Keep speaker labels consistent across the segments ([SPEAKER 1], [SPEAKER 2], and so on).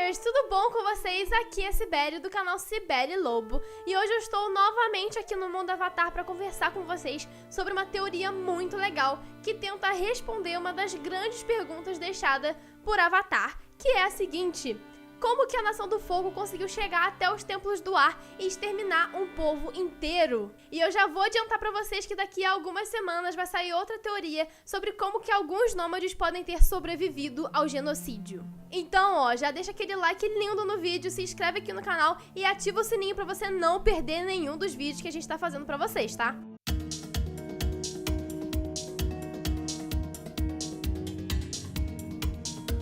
[SPEAKER 1] gamers, tudo bom com vocês? Aqui é Cibele do canal Cibele Lobo e hoje eu estou novamente aqui no Mundo Avatar para conversar com vocês sobre uma teoria muito legal que tenta responder uma das grandes perguntas deixadas por Avatar, que é a seguinte: como que a Nação do Fogo conseguiu chegar até os Templos do Ar e exterminar um povo inteiro? E eu já vou adiantar pra vocês que daqui a algumas semanas vai sair outra teoria sobre como que alguns nômades podem ter sobrevivido ao genocídio. Então, ó, já deixa aquele like lindo no vídeo, se inscreve aqui no canal e ativa o sininho pra você não perder nenhum dos vídeos que a gente tá fazendo pra vocês, tá?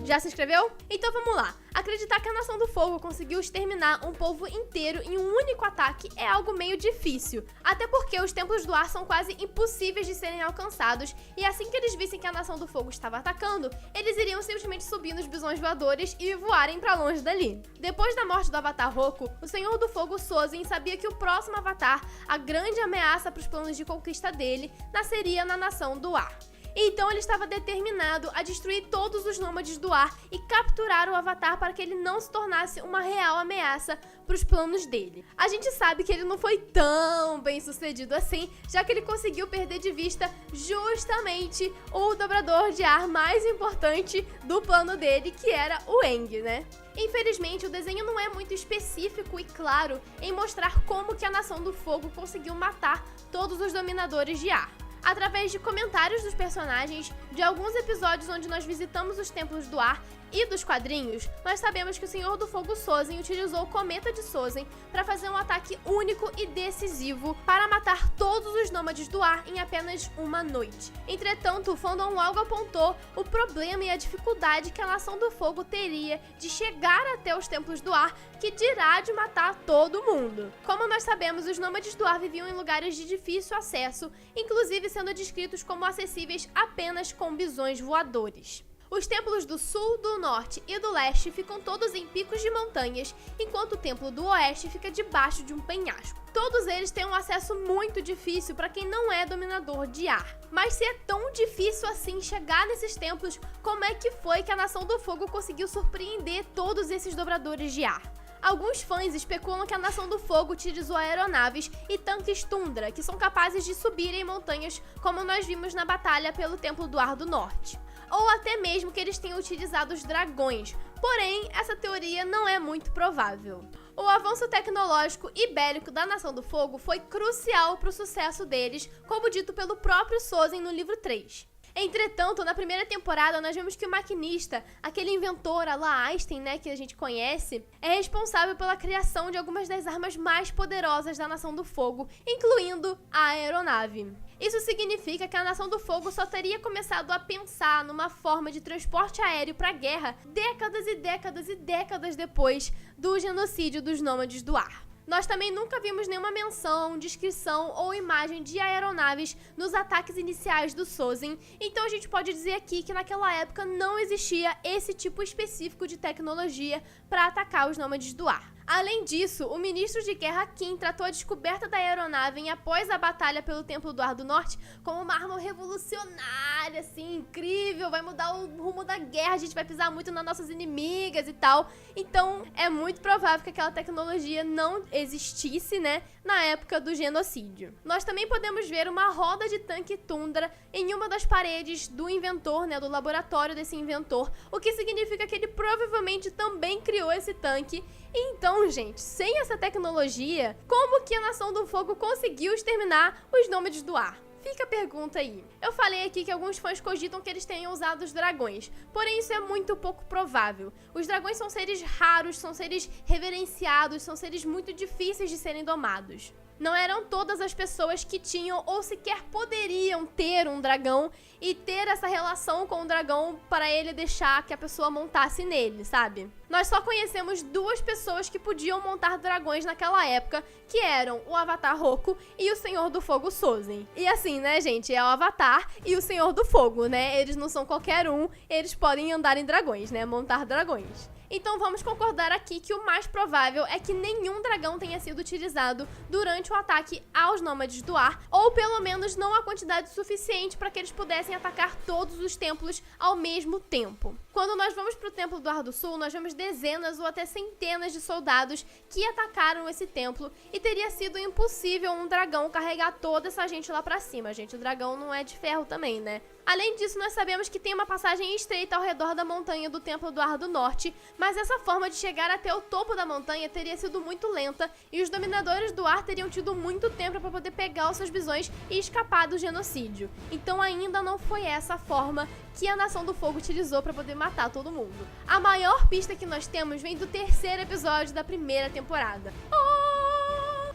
[SPEAKER 1] Já se inscreveu? Então vamos lá. Acreditar que a Nação do Fogo conseguiu exterminar um povo inteiro em um único ataque é algo meio difícil, até porque os Templos do Ar são quase impossíveis de serem alcançados, e assim que eles vissem que a Nação do Fogo estava atacando, eles iriam simplesmente subir nos bisões voadores e voarem pra longe dali. Depois da morte do Avatar Roku, o Senhor do Fogo Sozin sabia que o próximo Avatar, a grande ameaça para os planos de conquista dele, nasceria na Nação do Ar. Então ele estava determinado a destruir todos os nômades do ar e capturar o Avatar para que ele não se tornasse uma real ameaça para os planos dele. A gente sabe que ele não foi tão bem sucedido assim, já que ele conseguiu perder de vista justamente o dobrador de ar mais importante do plano dele, que era o Aang, né? Infelizmente, o desenho não é muito específico e claro em mostrar como que a Nação do Fogo conseguiu matar todos os dominadores de ar. Através de comentários dos personagens, de alguns episódios onde nós visitamos os Templos do Ar e dos quadrinhos, nós sabemos que o Senhor do Fogo Sozin utilizou o Cometa de Sozin para fazer um ataque único e decisivo para matar todos os nômades do ar em apenas uma noite. Entretanto, o fandom logo apontou o problema e a dificuldade que a Nação do Fogo teria de chegar até os Templos do Ar, que dirá de matar todo mundo. Como nós sabemos, os nômades do ar viviam em lugares de difícil acesso, inclusive sendo descritos como acessíveis apenas com bisões voadores. Os templos do sul, do norte e do leste ficam todos em picos de montanhas, enquanto o templo do oeste fica debaixo de um penhasco. Todos eles têm um acesso muito difícil para quem não é dominador de ar. Mas se é tão difícil assim chegar nesses templos, como é que foi que a Nação do Fogo conseguiu surpreender todos esses dobradores de ar? Alguns fãs especulam que a Nação do Fogo utilizou aeronaves e tanques Tundra, que são capazes de subir em montanhas, como nós vimos na batalha pelo Templo do Ar do Norte. Ou até mesmo que eles tenham utilizado os dragões, porém, essa teoria não é muito provável. O avanço tecnológico e bélico da Nação do Fogo foi crucial para o sucesso deles, como dito pelo próprio Sozin no livro 3. Entretanto, na primeira temporada, nós vemos que o maquinista, aquele inventor, a la Einstein, né, que a gente conhece, é responsável pela criação de algumas das armas mais poderosas da Nação do Fogo, incluindo a aeronave. Isso significa que a Nação do Fogo só teria começado a pensar numa forma de transporte aéreo para a guerra décadas e décadas e décadas depois do genocídio dos nômades do ar. Nós também nunca vimos nenhuma menção, descrição ou imagem de aeronaves nos ataques iniciais do Sozin, então a gente pode dizer aqui que naquela época não existia esse tipo específico de tecnologia para atacar os nômades do ar. Além disso, o ministro de Guerra Kim tratou a descoberta da aeronave após a batalha pelo Templo do Ar do Norte como uma arma revolucionária, assim, incrível, vai mudar o rumo da guerra, a gente vai pisar muito nas nossas inimigas e tal. Então, é muito provável que aquela tecnologia não existisse, né, na época do genocídio. Nós também podemos ver uma roda de tanque Tundra em uma das paredes do inventor, né, do laboratório desse inventor, o que significa que ele provavelmente também criou esse tanque. Então, gente, sem essa tecnologia, como que a Nação do Fogo conseguiu exterminar os nômades do ar? Fica a pergunta aí. Eu falei aqui que alguns fãs cogitam que eles tenham usado os dragões, porém isso é muito pouco provável. Os dragões são seres raros, são seres reverenciados, são seres muito difíceis de serem domados. Não eram todas as pessoas que tinham ou sequer poderiam ter um dragão e ter essa relação com o dragão para ele deixar que a pessoa montasse nele, sabe? Nós só conhecemos duas pessoas que podiam montar dragões naquela época, que eram o Avatar Roku e o Senhor do Fogo Sozin. E assim, né, gente, é o Avatar e o Senhor do Fogo, né? Eles não são qualquer um, eles podem andar em dragões, né? Montar dragões. Então vamos concordar aqui que o mais provável é que nenhum dragão tenha sido utilizado durante o ataque aos Nômades do Ar, ou pelo menos não a quantidade suficiente para que eles pudessem atacar todos os templos ao mesmo tempo. Quando nós vamos para o Templo do Ar do Sul, nós vemos dezenas ou até centenas de soldados que atacaram esse templo e teria sido impossível um dragão carregar toda essa gente lá pra cima, gente. O dragão não é de ferro também, né? Além disso, nós sabemos que tem uma passagem estreita ao redor da montanha do Templo do Ar do Norte, mas essa forma de chegar até o topo da montanha teria sido muito lenta e os dominadores do ar teriam tido muito tempo para poder pegar os seus bisões e escapar do genocídio. Então ainda não foi essa a forma que a Nação do Fogo utilizou para poder matar todo mundo. A maior pista que nós temos vem do terceiro episódio da primeira temporada.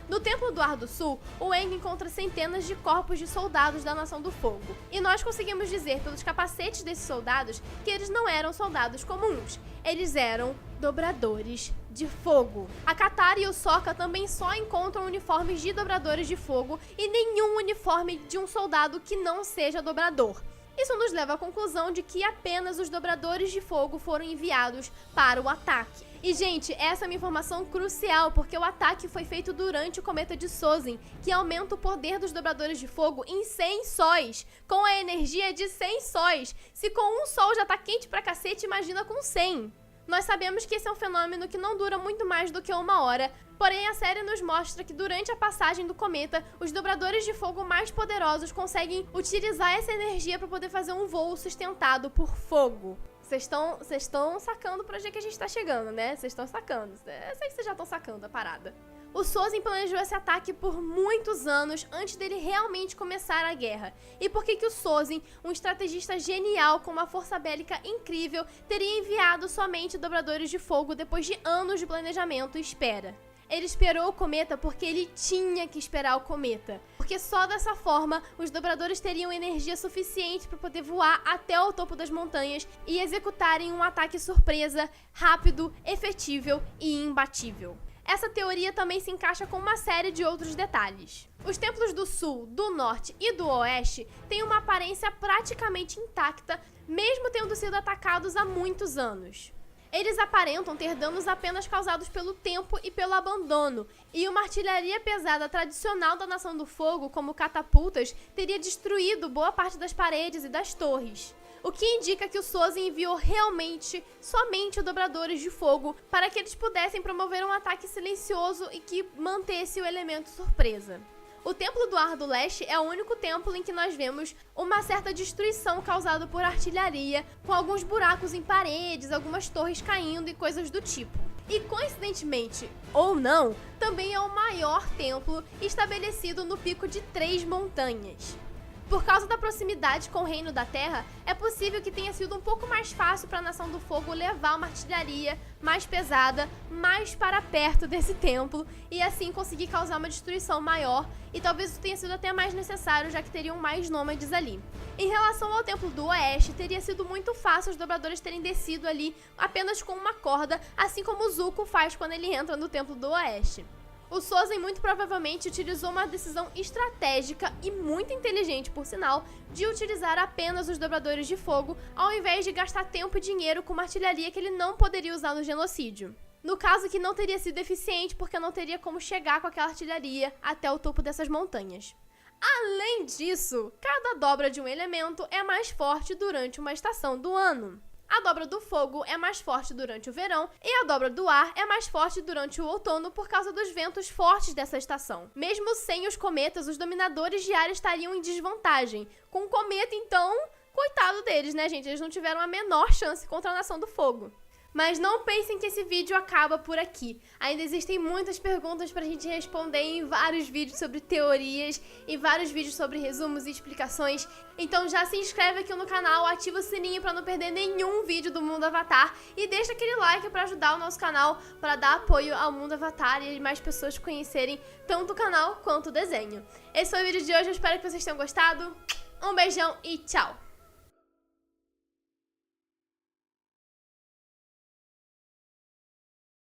[SPEAKER 1] No Templo do Ar do Sul, o Aang encontra centenas de corpos de soldados da Nação do Fogo. E nós conseguimos dizer pelos capacetes desses soldados que eles não eram soldados comuns. Eles eram dobradores de fogo. A Katara e o Sokka também só encontram uniformes de dobradores de fogo e nenhum uniforme de um soldado que não seja dobrador. Isso nos leva à conclusão de que apenas os dobradores de fogo foram enviados para o ataque. E, gente, essa é uma informação crucial, porque o ataque foi feito durante o cometa de Sozin, que aumenta o poder dos dobradores de fogo em 100 sóis, com a energia de 100 sóis. Se com um sol já tá quente pra cacete, imagina com 100. Nós sabemos que esse é um fenômeno que não dura muito mais do que 1 hora, porém a série nos mostra que durante a passagem do cometa, os dobradores de fogo mais poderosos conseguem utilizar essa energia para poder fazer um voo sustentado por fogo. Vocês estão sacando pra onde é que a gente tá chegando, né? Vocês estão sacando. Eu sei que vocês já estão sacando a parada. O Sozin planejou esse ataque por muitos anos antes dele realmente começar a guerra. E por que o Sozin, um estrategista genial com uma força bélica incrível, teria enviado somente dobradores de fogo depois de anos de planejamento e espera? Ele esperou o cometa porque ele tinha que esperar o cometa. Porque só dessa forma, os dobradores teriam energia suficiente para poder voar até o topo das montanhas e executarem um ataque surpresa, rápido, efetivo e imbatível. Essa teoria também se encaixa com uma série de outros detalhes. Os templos do sul, do norte e do oeste têm uma aparência praticamente intacta, mesmo tendo sido atacados há muitos anos. Eles aparentam ter danos apenas causados pelo tempo e pelo abandono, e uma artilharia pesada tradicional da Nação do Fogo, como catapultas, teria destruído boa parte das paredes e das torres. O que indica que o Sozin enviou realmente somente dobradores de fogo para que eles pudessem promover um ataque silencioso e que mantesse o elemento surpresa. O Templo do Ar do Leste é o único templo em que nós vemos uma certa destruição causada por artilharia, com alguns buracos em paredes, algumas torres caindo e coisas do tipo. E coincidentemente, ou não, também é o maior templo estabelecido no pico de 3 montanhas. Por causa da proximidade com o Reino da Terra, é possível que tenha sido um pouco mais fácil para a Nação do Fogo levar uma artilharia mais pesada, mais para perto desse templo, e assim conseguir causar uma destruição maior, e talvez isso tenha sido até mais necessário, já que teriam mais nômades ali. Em relação ao Templo do Oeste, teria sido muito fácil os dobradores terem descido ali apenas com uma corda, assim como o Zuko faz quando ele entra no Templo do Oeste. O Sozin muito provavelmente utilizou uma decisão estratégica e muito inteligente, por sinal, de utilizar apenas os dobradores de fogo, ao invés de gastar tempo e dinheiro com uma artilharia que ele não poderia usar no genocídio. No caso que não teria sido eficiente porque não teria como chegar com aquela artilharia até o topo dessas montanhas. Além disso, cada dobra de um elemento é mais forte durante uma estação do ano. A dobra do fogo é mais forte durante o verão e a dobra do ar é mais forte durante o outono por causa dos ventos fortes dessa estação. Mesmo sem os cometas, os dominadores de ar estariam em desvantagem. Com o cometa, então, coitado deles, né, gente? Eles não tiveram a menor chance contra a Nação do Fogo. Mas não pensem que esse vídeo acaba por aqui. Ainda existem muitas perguntas pra gente responder em vários vídeos sobre teorias e vários vídeos sobre resumos e explicações. Então já se inscreve aqui no canal, ativa o sininho pra não perder nenhum vídeo do Mundo Avatar e deixa aquele like pra ajudar o nosso canal, pra dar apoio ao Mundo Avatar e mais pessoas conhecerem tanto o canal quanto o desenho. Esse foi o vídeo de hoje, eu espero que vocês tenham gostado. Um beijão e tchau!